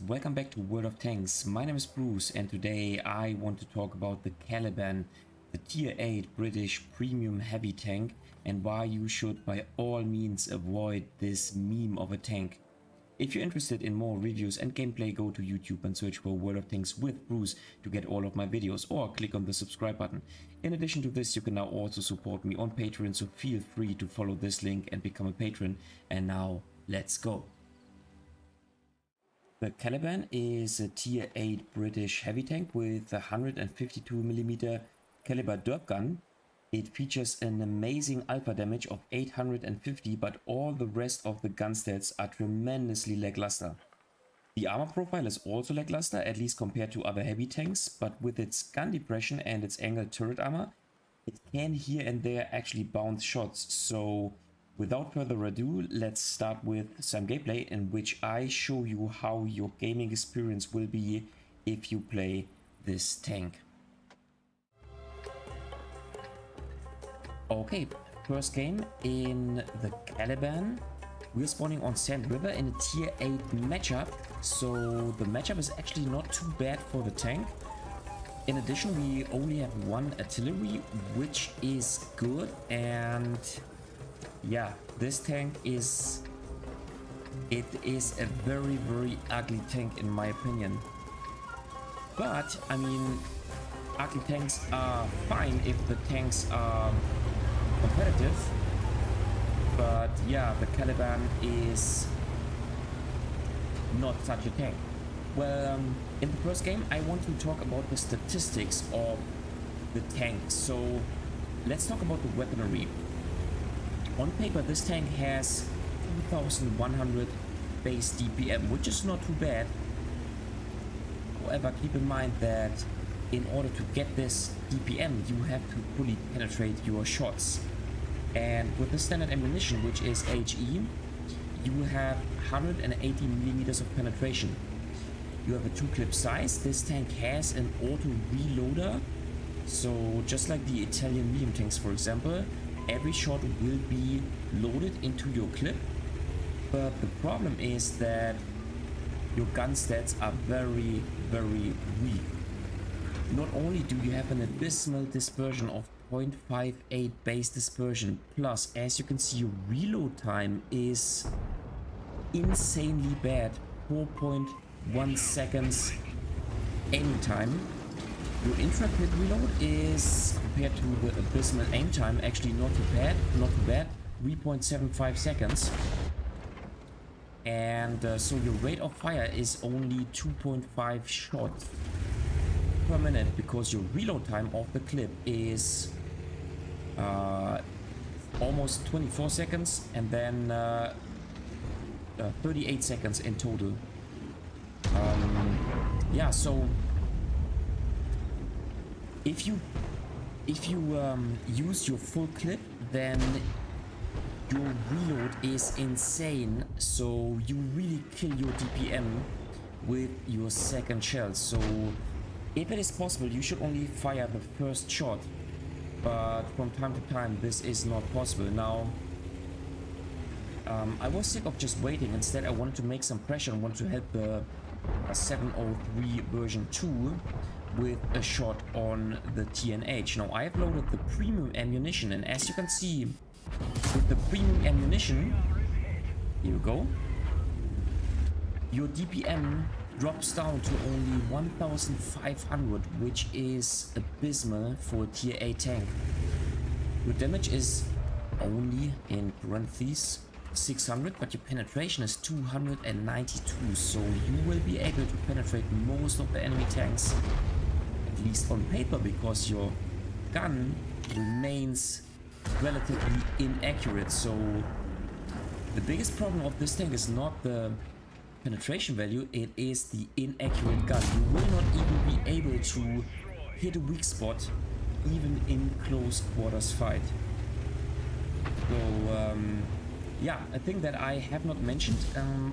welcome back to World of Tanks. My name is Bruce and today I want to talk about the CALIBAN, the tier 8 British premium heavy tank, and why you should by all means avoid this meme of a tank. If you're interested in more reviews and gameplay, go to YouTube and search for World of Tanks with Bruce to get all of my videos, or click on the subscribe button. In addition to this, you can now also support me on Patreon, so feel free to follow this link and become a patron. And now let's go. The CALIBAN is a tier 8 British heavy tank with a 152mm caliber derp gun. It features an amazing alpha damage of 850, but all the rest of the gun stats are tremendously lackluster. The armor profile is also lackluster, at least compared to other heavy tanks, but with its gun depression and its angled turret armor, it can here and there actually bounce shots. So without further ado, let's start with some gameplay in which I show you how your gaming experience will be if you play this tank. Okay, first game in the CALIBAN. We're spawning on Sand River in a tier 8 matchup, so the matchup is actually not too bad for the tank. In addition, we only have one artillery, which is good, and yeah, this tank is a very ugly tank in my opinion. But I mean, ugly tanks are fine if the tanks are competitive. But yeah, the CALIBAN is not such a tank. Well, in the first game I want to talk about the statistics of the tank. So let's talk about the weaponry. On paper, this tank has 2100 base DPM, which is not too bad. However, keep in mind that in order to get this DPM, you have to fully penetrate your shots. And with the standard ammunition, which is HE, you have 180mm of penetration. You have a 2-clip size. This tank has an auto reloader. So just like the Italian medium tanks, for example, every shot will be loaded into your clip, but the problem is that your gun stats are very weak. Not only do you have an abysmal dispersion of 0.58 base dispersion, plus as you can see your reload time is insanely bad, 4.1 seconds aim time. Your intra-clip reload is, compared to the abysmal aim time, actually not too bad, 3.75 seconds. And so your rate of fire is only 2.5 shots per minute, because your reload time of the clip is almost 24 seconds and then 38 seconds in total. Yeah, so if you use your full clip, then your reload is insane, so you really kill your DPM with your second shell. So if it is possible, you should only fire the first shot, but from time to time this is not possible. Now I was sick of just waiting. Instead I wanted to make some pressure and wanted to help the 703 version 2 with a shot on the TNH. Now I have loaded the premium ammunition, and as you can see, with the premium ammunition, here you go, your DPM drops down to only 1500, which is abysmal for a tier 8 tank. Your damage is only, in parentheses, 600, but your penetration is 292, so you will be able to penetrate most of the enemy tanks, at least on paper, because your gun remains relatively inaccurate. So the biggest problem of this tank is not the penetration value, it is the inaccurate gun. You will not even be able to hit a weak spot even in close quarters fight. So yeah, a thing that I have not mentioned,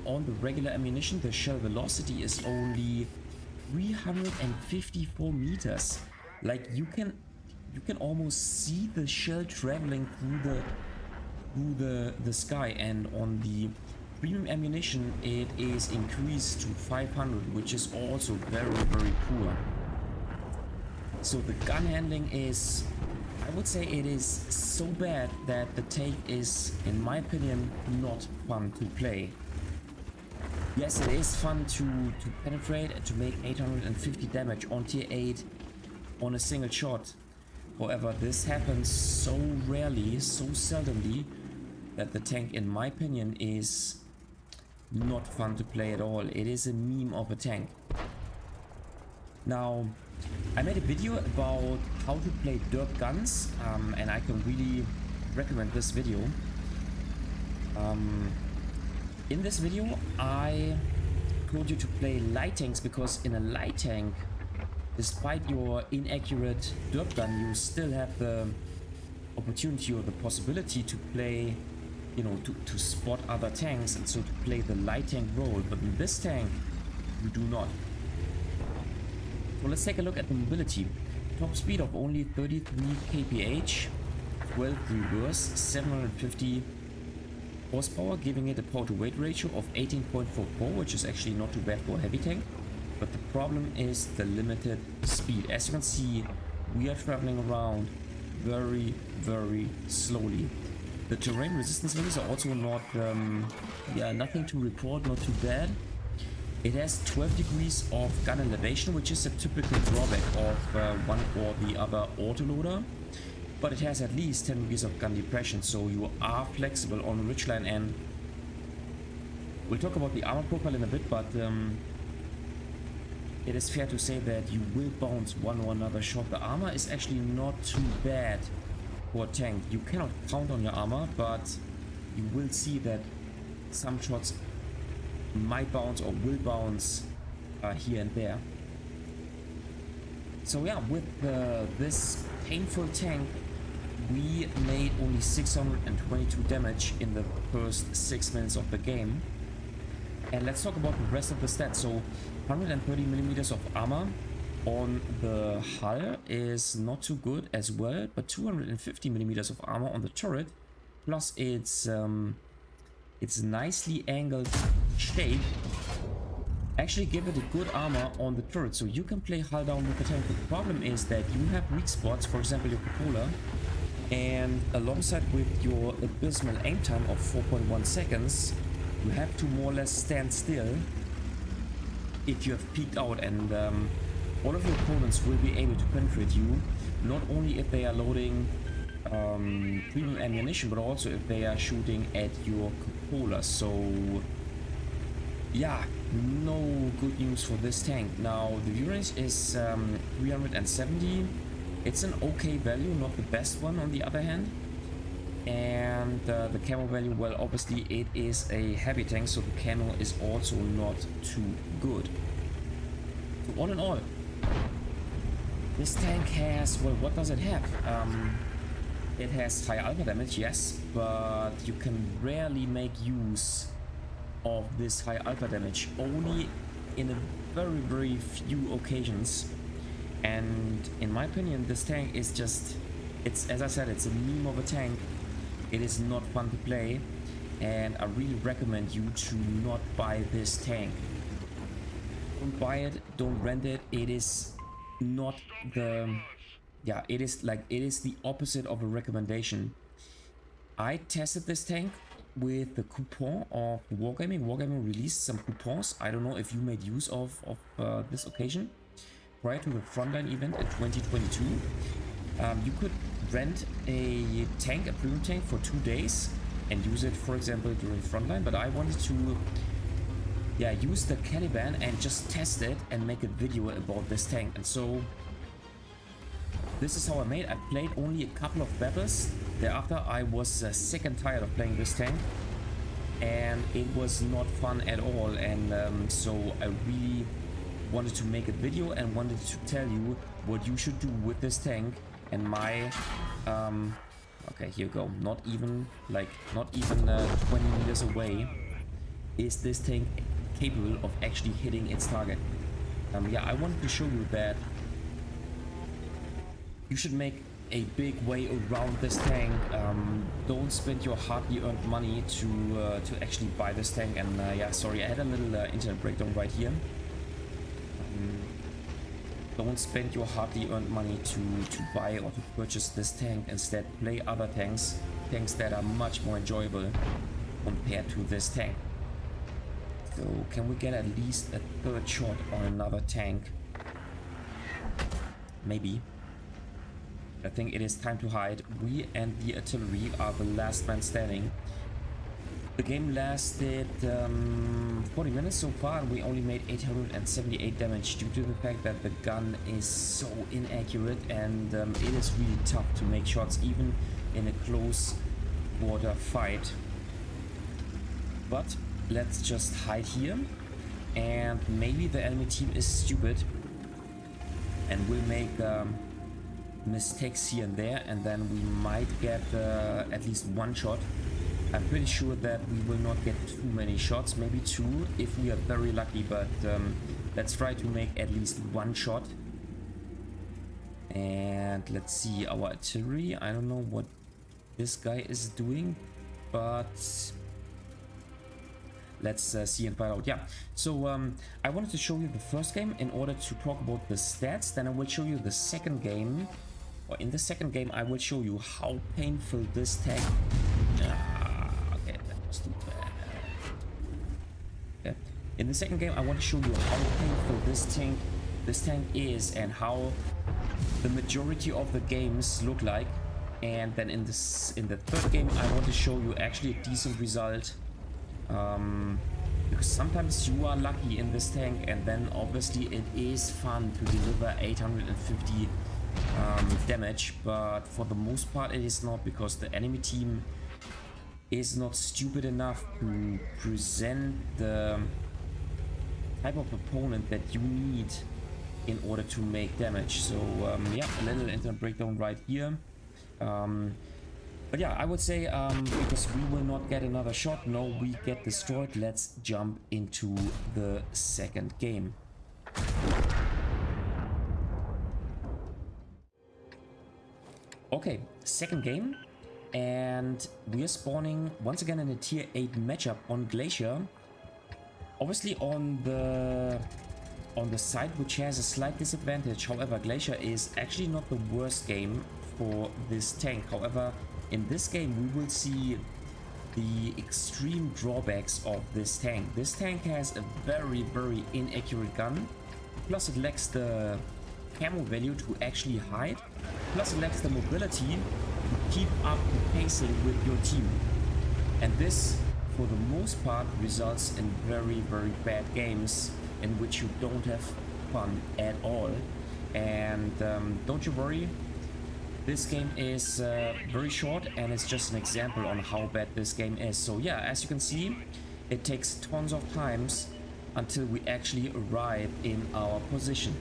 on the regular ammunition, the shell velocity is only 354 meters. Like you can almost see the shell traveling through the sky, and on the premium ammunition, it is increased to 500, which is also very, very poor. So the gun handling is, I would say it is so bad that the tank is, in my opinion, not fun to play. Yes, it is fun to penetrate and to make 850 damage on tier 8 on a single shot. However, this happens so rarely, so seldomly, that the tank, in my opinion, is not fun to play at all. It is a meme of a tank. Now, I made a video about how to play derp guns, and I can really recommend this video. In this video, I told you to play light tanks because in a light tank, despite your inaccurate derp gun, you still have the opportunity or the possibility to play, you know, to spot other tanks, and so to play the light tank role. But in this tank, you do not. So let's take a look at the mobility. Top speed of only 33 kph, 12 reverse, 750 horsepower, giving it a power to weight ratio of 18.44, which is actually not too bad for a heavy tank. But the problem is the limited speed. As you can see, we are traveling around very, very slowly. The terrain resistance values are also not, nothing to report, not too bad. It has 12 degrees of gun elevation, which is a typical drawback of one or the other autoloader. But it has at least 10 degrees of gun depression, so you are flexible on ridgeline. And we'll talk about the armor profile in a bit, but it is fair to say that you will bounce one or another shot. The armor is actually not too bad for a tank. You cannot count on your armor, but you will see that some shots might bounce or will bounce here and there. So yeah, with this painful tank, we made only 622 damage in the first 6 minutes of the game. And let's talk about the rest of the stats. So 130 millimeters of armor on the hull is not too good as well, but 250 millimeters of armor on the turret, plus its nicely angled shape, actually give it a good armor on the turret, so you can play hull down with the tank. The problem is that you have weak spots, for example your cupola, and alongside with your abysmal aim time of 4.1 seconds, you have to more or less stand still if you have peeked out, and all of your opponents will be able to penetrate you, not only if they are loading premium ammunition, but also if they are shooting at your cupola. So yeah, no good news for this tank. Now the view range is 370. It's an okay value, not the best one on the other hand. And the camo value, well, obviously it is a heavy tank, so the camo is also not too good. So all in all, this tank has, well, what does it have? It has high alpha damage, yes, but you can rarely make use of this high alpha damage, only in a very, very few occasions. And in my opinion, this tank is just, it's, as I said, it's a meme of a tank. It is not fun to play, and I really recommend you to not buy this tank. Don't buy it, don't rent it. It is not the, yeah, it is like, it is the opposite of a recommendation. I tested this tank with the coupon of Wargaming. Wargaming released some coupons. I don't know if you made use of this occasion. Prior to the Frontline event in 2022, you could rent a tank, a premium tank, for 2 days and use it, for example, during Frontline. But I wanted to, yeah, use the CALIBAN and just test it and make a video about this tank. And so this is how I made. I played only a couple of battles. Thereafter, I was sick and tired of playing this tank, and it was not fun at all. And so I really wanted to make a video and wanted to tell you what you should do with this tank. And my okay, here you go, not even 20 meters away is this tank capable of actually hitting its target. Yeah, I wanted to show you that you should make a big way around this tank. Don't spend your hardly earned money to actually buy this tank. And yeah, sorry, I had a little internet breakdown right here. Don't spend your hardly earned money to buy or to purchase this tank. Instead, play other tanks that are much more enjoyable compared to this tank. So can we get at least a third shot on another tank? Maybe. I think it is time to hide. We and the artillery are the last man standing. The game lasted 40 minutes so far, and we only made 878 damage due to the fact that the gun is so inaccurate, and it is really tough to make shots even in a close quarter fight. But let's just hide here, and maybe the enemy team is stupid and will make mistakes here and there, and then we might get at least one shot. I'm pretty sure that we will not get too many shots, maybe two if we are very lucky, but let's try to make at least one shot. And let's see our artillery. I don't know what this guy is doing, but let's see and find out. Yeah, so I wanted to show you the first game in order to talk about the stats. Then I will show you the second game, or in the second game I will show you how painful this tank. Okay, that was too bad. Okay. In the second game I want to show you how painful this tank is, and how the majority of the games look like. And then in the third game I want to show you actually a decent result. Because sometimes you are lucky in this tank, and then obviously it is fun to deliver 850 damage, but for the most part it is not, because the enemy team is not stupid enough to present the type of opponent that you need in order to make damage. So yeah, a little internet breakdown right here. But yeah, I would say because we will not get another shot, no, we get destroyed. Let's jump into the second game. Okay, second game, and we are spawning once again in a tier 8 matchup on Glacier. Obviously on the side which has a slight disadvantage. However, Glacier is actually not the worst game for this tank. However, in this game we will see the extreme drawbacks of this tank. This tank has a very inaccurate gun, plus it lacks the camo value to actually hide, plus it lacks the mobility to keep up the pacing with your team. And this, for the most part, results in very bad games in which you don't have fun at all. And don't you worry, this game is very short, and it's just an example on how bad this game is. So yeah, as you can see, it takes tons of times until we actually arrive in our position.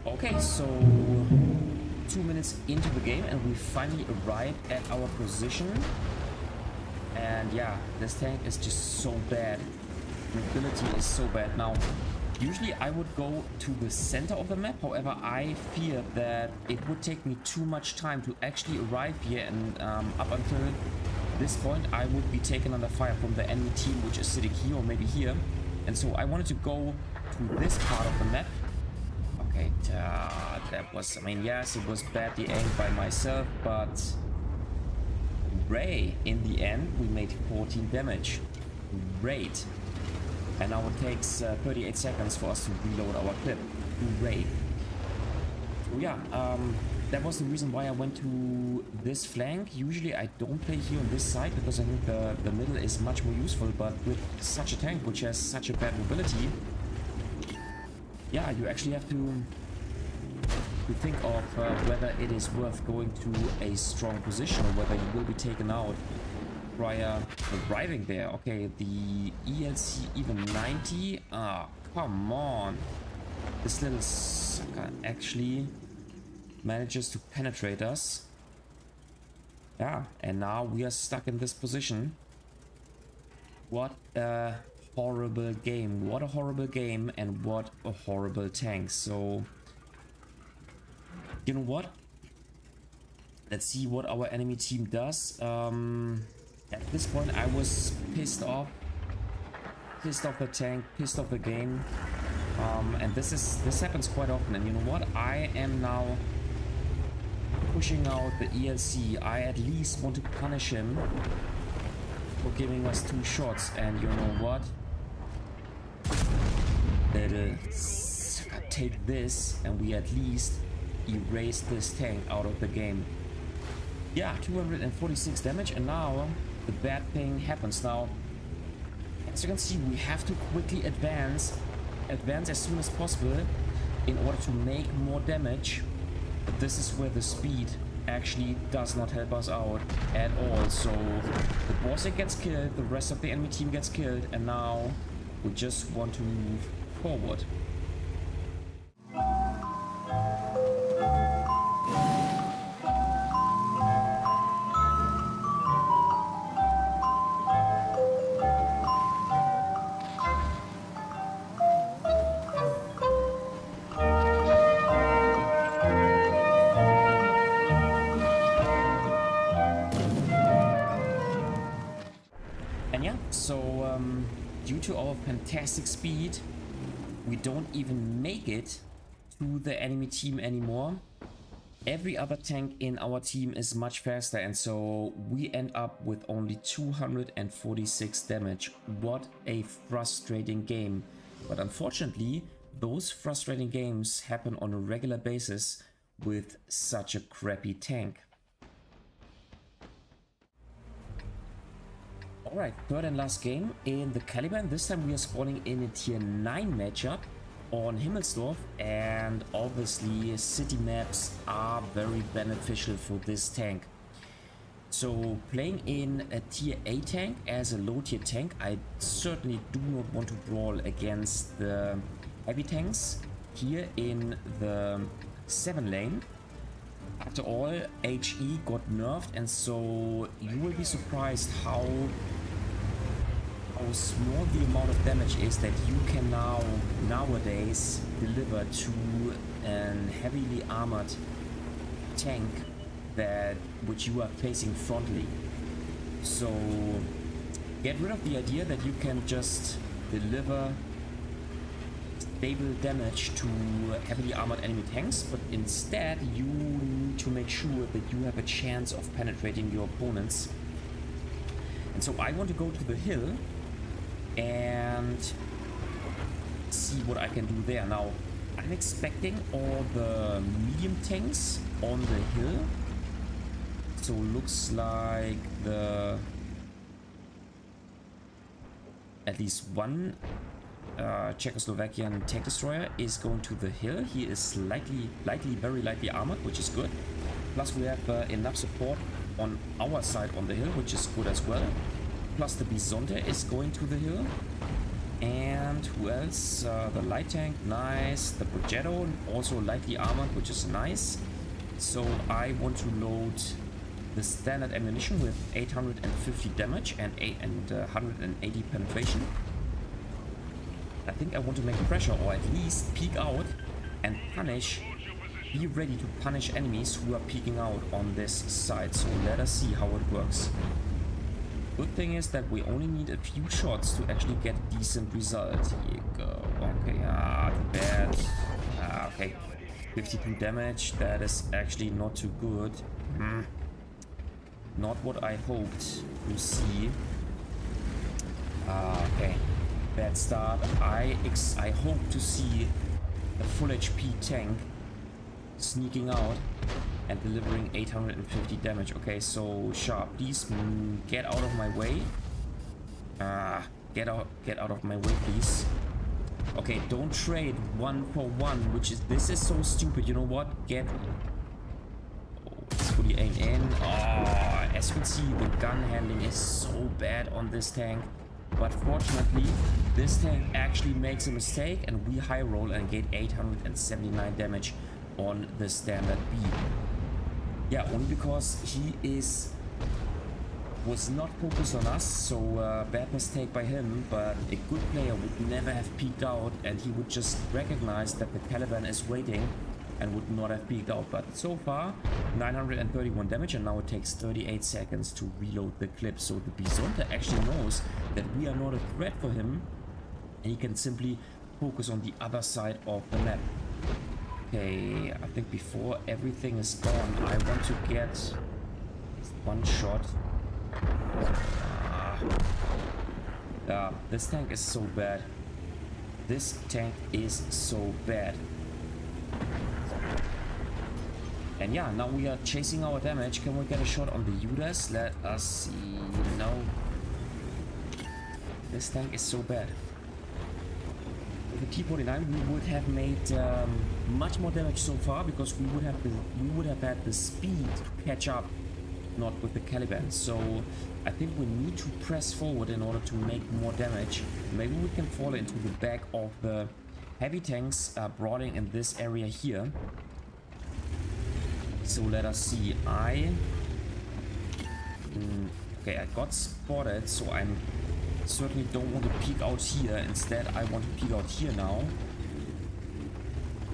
Okay, so 2 minutes into the game and we finally arrived at our position. And yeah, this tank is just so bad. Mobility is so bad. Now, usually I would go to the center of the map. However, I fear that it would take me too much time to actually arrive here, and up until this point I would be taken under fire from the enemy team, which is sitting here or maybe here. And so I wanted to go to this part of the map. Okay, that was, I mean, yes, it was badly aimed by myself, but Ray, in the end, we made 14 damage. Great. And now it takes 38 seconds for us to reload our clip. Great. So yeah, that was the reason why I went to this flank. Usually I don't play here on this side because I think the middle is much more useful, but with such a tank which has such a bad mobility, yeah, you actually have to to think of whether it is worth going to a strong position or whether you will be taken out prior arriving there. Okay, the ELC even 90. Ah, come on. This little sucker actually manages to penetrate us. Yeah, and now we are stuck in this position. What a horrible game. What a horrible game, and what a horrible tank. So, you know what? Let's see what our enemy team does. At this point, I was pissed off. Pissed off the tank, pissed off the game. And this happens quite often. And you know what? I am now pushing out the ELC. I at least want to punish him for giving us 2 shots. And you know what? Little sucker, take this, and we at least erase this tank out of the game. Yeah, 246 damage, and now the bad thing happens. Now, as you can see, we have to quickly advance as soon as possible in order to make more damage. But this is where the speed actually does not help us out at all. So the boss gets killed, the rest of the enemy team gets killed, and now we just want to move forward. Due to our fantastic speed, we don't even make it to the enemy team anymore. Every other tank in our team is much faster, and so we end up with only 246 damage. What a frustrating game. But unfortunately, those frustrating games happen on a regular basis with such a crappy tank. Alright, third and last game in the Caliban. This time we are spawning in a tier 9 matchup on Himmelsdorf, and obviously city maps are very beneficial for this tank. So playing in a tier 8 tank as a low tier tank, I certainly do not want to brawl against the heavy tanks here in the 7 lane. After all, HE got nerfed, and so you will be surprised how small the amount of damage is that you can nowadays deliver to an heavily armored tank which you are facing frontally. So get rid of the idea that you can just deliver stable damage to heavily armored enemy tanks, but instead you need to make sure that you have a chance of penetrating your opponents. And so I want to go to the hill and see what I can do there. Now, I'm expecting all the medium tanks on the hill. So looks like at least one Czechoslovakian tank destroyer is going to the hill. He is very lightly armored, which is good. Plus we have enough support on our side on the hill, which is good as well. Plus the Bisonte is going to the hill. And who else? The light tank, nice. The Progetto, also lightly armored, which is nice. So I want to load the standard ammunition with 850 damage and 180 penetration. I think I want to make pressure, or at least peek out and punish. Be ready to punish enemies who are peeking out on this side. So let us see how it works. Good thing is that we only need a few shots to actually get a decent result. Here you go. Okay, bad. Okay, 52 damage. That is actually not too good. Not what I hoped to see. Okay, bad start. I hope to see a full HP tank sneaking out and delivering 850 damage. Okay, so Sharp, please get out of my way. Get out of my way, please. Okay, don't trade 1 for 1, which is, this is so stupid. You know what? Get, fully aim in. Oh, as you can see, the gun handling is so bad on this tank. But fortunately, this tank actually makes a mistake and we high roll and get 879 damage on the standard B. Yeah, only because he was not focused on us, so bad mistake by him, but a good player would never have peeked out and he would just recognize that the Caliban is waiting and would not have peeked out. But so far 931 damage, and now it takes 38 seconds to reload the clip. So the Bisonte actually knows that we are not a threat for him and he can simply focus on the other side of the map. Okay, I think before everything is gone, I want to get one shot. This tank is so bad. This tank is so bad. And yeah, now we are chasing our damage. Can we get a shot on the Judas? Let us see. No. This tank is so bad. With the T49 we would have made much more damage so far, because we would have had the speed to catch up, not with the Caliban. So I think we need to press forward in order to make more damage. Maybe we can fall into the back of the heavy tanks brooding in this area here. So let us see. Okay, I got spotted, so I certainly don't want to peek out here. Instead, I want to peek out here now.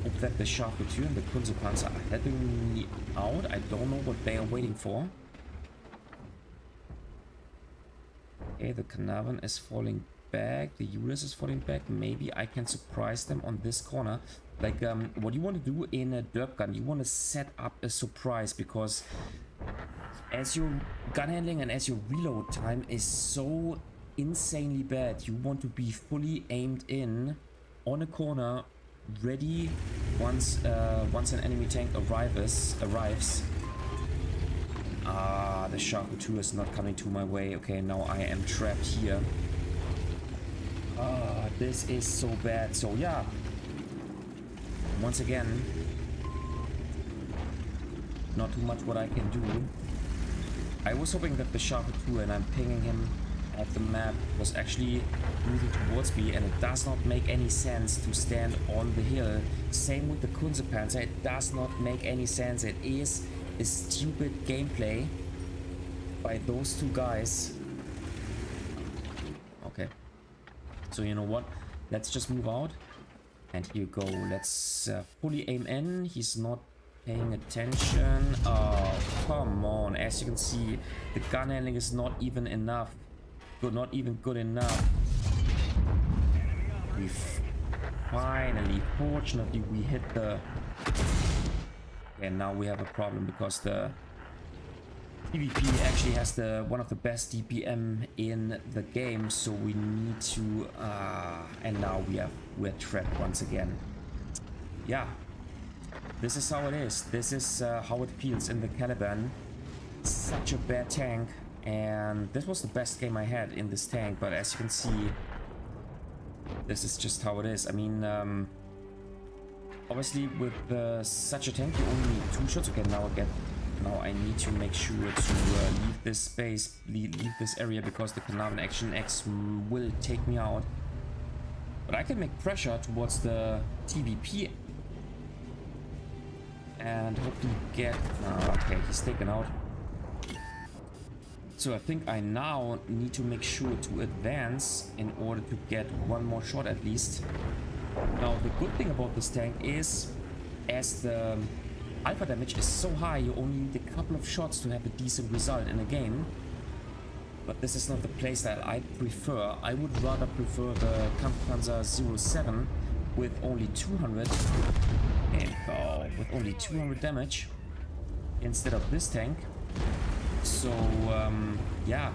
Hope that the Charcuterie and the Kunzepanzer are helping me out. I don't know what they are waiting for. Okay, the Carnarvon is falling back. The Judas is falling back. Maybe I can surprise them on this corner. Like, what you want to do in a derp gun, you want to set up a surprise, because as your gun handling and as your reload time is so insanely bad, you want to be fully aimed in on a corner, ready once an enemy tank arrives. The Charcuterie is not coming to my way. Okay, now I am trapped here. This is so bad. So yeah, once again, not too much what I can do. I was hoping that the Charcuterie, and I'm pinging him at the map, was actually moving towards me, and it does not make any sense to stand on the hill. Same with the Kunzepanzer, it does not make any sense. It is a stupid gameplay by those two guys. Okay, so you know what, let's just move out, and here you go. Let's fully aim in. He's not paying attention. Oh, come on. As you can see, the gun handling is not even enough. Not even good enough. We finally, fortunately, we hit the... And now we have a problem, because the PvP actually has one of the best DPM in the game, so we need to... and now we're trapped once again. Yeah. This is how it is. This is how it feels in the Caliban. Such a bad tank. And this was the best game I had in this tank, but as you can see, this is just how it is. I mean, obviously with such a tank you only need 2 shots. Okay, now I need to make sure to leave this space, leave this area, because the Carnarvon Action X will take me out. But I can make pressure towards the TVP and hopefully get... okay, he's taken out. So I think I now need to make sure to advance in order to get one more shot at least. Now the good thing about this tank is, as the alpha damage is so high, you only need a couple of shots to have a decent result in a game. But this is not the playstyle I prefer. I would rather prefer the Kampfpanzer 07 with only 200 with only 200 damage instead of this tank. So yeah,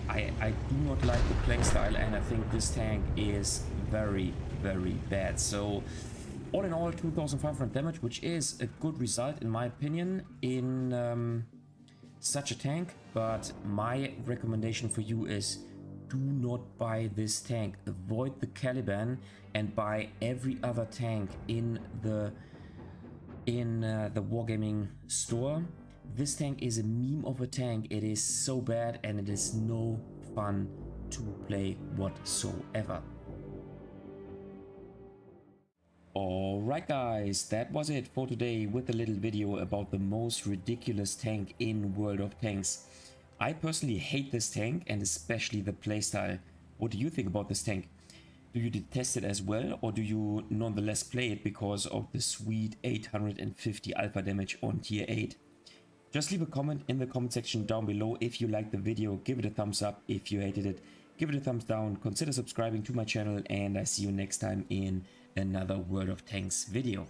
I do not like the playstyle, and I think this tank is very, very bad. So all in all, 2500 damage, which is a good result in my opinion in such a tank. But my recommendation for you is do not buy this tank. Avoid the Caliban and buy every other tank in the Wargaming store. This tank is a meme of a tank. It is so bad and it is no fun to play whatsoever. Alright guys, that was it for today with a little video about the most ridiculous tank in World of Tanks. I personally hate this tank and especially the playstyle. What do you think about this tank? Do you detest it as well, or do you nonetheless play it because of the sweet 850 alpha damage on tier 8? Just leave a comment in the comment section down below. If you liked the video, give it a thumbs up. If you hated it, give it a thumbs down. Consider subscribing to my channel, and I see you next time in another World of Tanks video.